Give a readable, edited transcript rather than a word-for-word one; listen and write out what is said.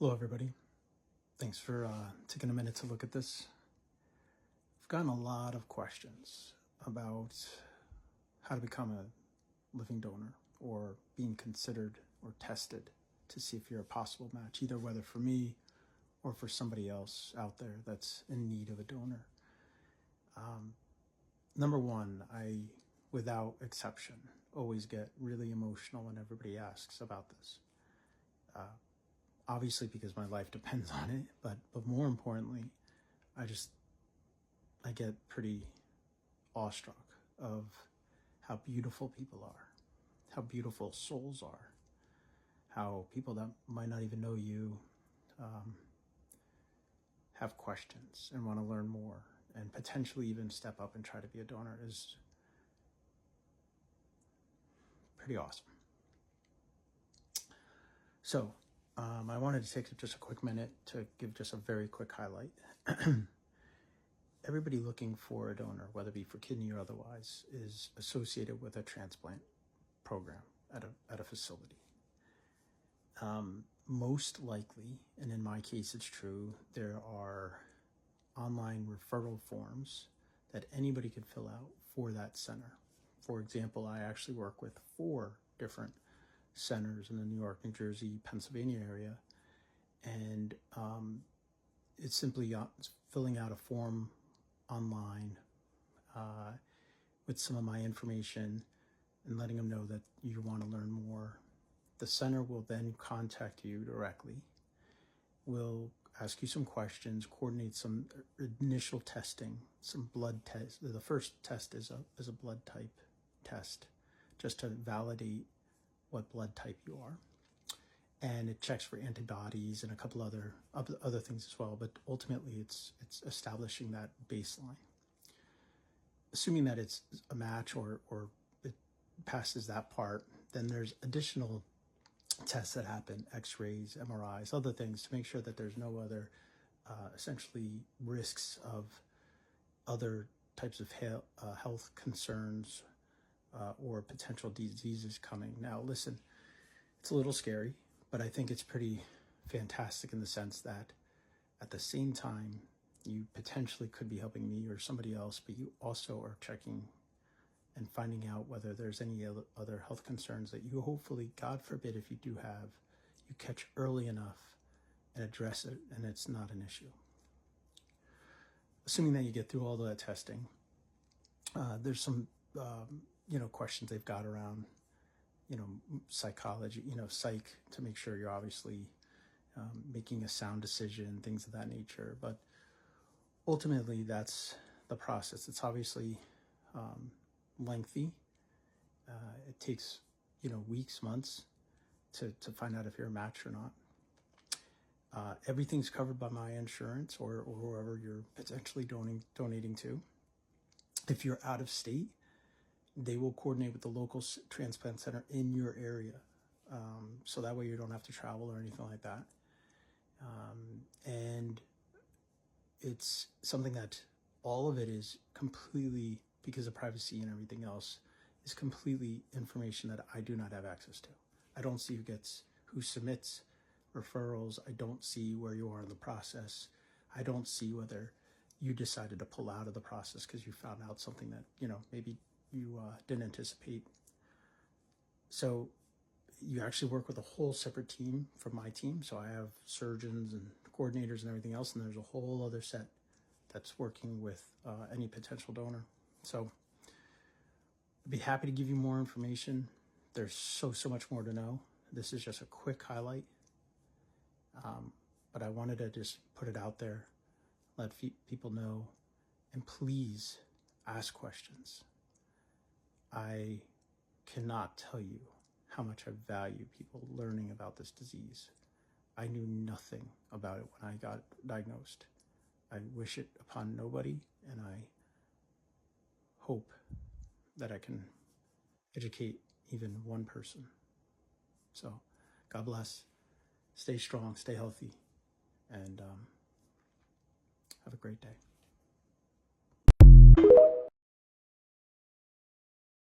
Hello, everybody. Thanks for taking a minute to look at this. I've gotten a lot of questions about how to become a living donor or being considered or tested to see if you're a possible match, either whether for me or for somebody else out there that's in need of a donor. Number one, I, without exception, always get really emotional when everybody asks about this. Obviously because my life depends on it, but more importantly, I get pretty awestruck of how beautiful people are, how beautiful souls are, how people that might not even know you have questions and want to learn more and potentially even step up and try to be a donor is pretty awesome. So I wanted to take just a quick minute to give just a very quick highlight. Everybody looking for a donor, whether it be for kidney or otherwise, is associated with a transplant program at a facility. Most likely, and in my case it's true, there are online referral forms that anybody could fill out for that center. For example, I actually work with 4 different centers in the New York, New Jersey, Pennsylvania area, and it's simply filling out a form online with some of my information and letting them know that you want to learn more. The center will then contact you directly, will ask you some questions, coordinate some initial testing, some blood tests. The first test is a blood type test, just to validate what blood type you are. And it checks for antibodies and a couple other things as well, but ultimately it's establishing that baseline. Assuming that it's a match or it passes that part, then there's additional tests that happen, x-rays, MRIs, other things, to make sure that there's no other essentially risks of other types of health concerns or potential diseases coming. Now listen, it's a little scary, but I think it's pretty fantastic in the sense that at the same time, you potentially could be helping me or somebody else, but you also are checking and finding out whether there's any other health concerns that you hopefully, God forbid, if you do have, you catch early enough and address it and it's not an issue. Assuming that you get through all that testing, there's some questions they've got around psychology, psych, to make sure you're obviously making a sound decision, things of that nature. But ultimately, that's the process. It's obviously lengthy. It takes, weeks, months to find out if you're a match or not. Everything's covered by my insurance or whoever you're potentially donating to. If you're out of state, they will coordinate with the local transplant center in your area. So that way you don't have to travel or anything like that. And it's something that all of it is completely, because of privacy and everything else, is completely information that I do not have access to. I don't see who submits referrals. I don't see where you are in the process. I don't see whether you decided to pull out of the process because you found out something that, maybe you didn't anticipate. So you actually work with a whole separate team from my team. So I have surgeons and coordinators and everything else, and there's a whole other set that's working with any potential donor. So I'd be happy to give you more information. There's so much more to know. This is just a quick highlight, but I wanted to just put it out there, let people know, and please ask questions. I cannot tell you how much I value people learning about this disease. I knew nothing about it when I got diagnosed. I wish it upon nobody, and I hope that I can educate even one person. So God bless, stay strong, stay healthy, and have a great day.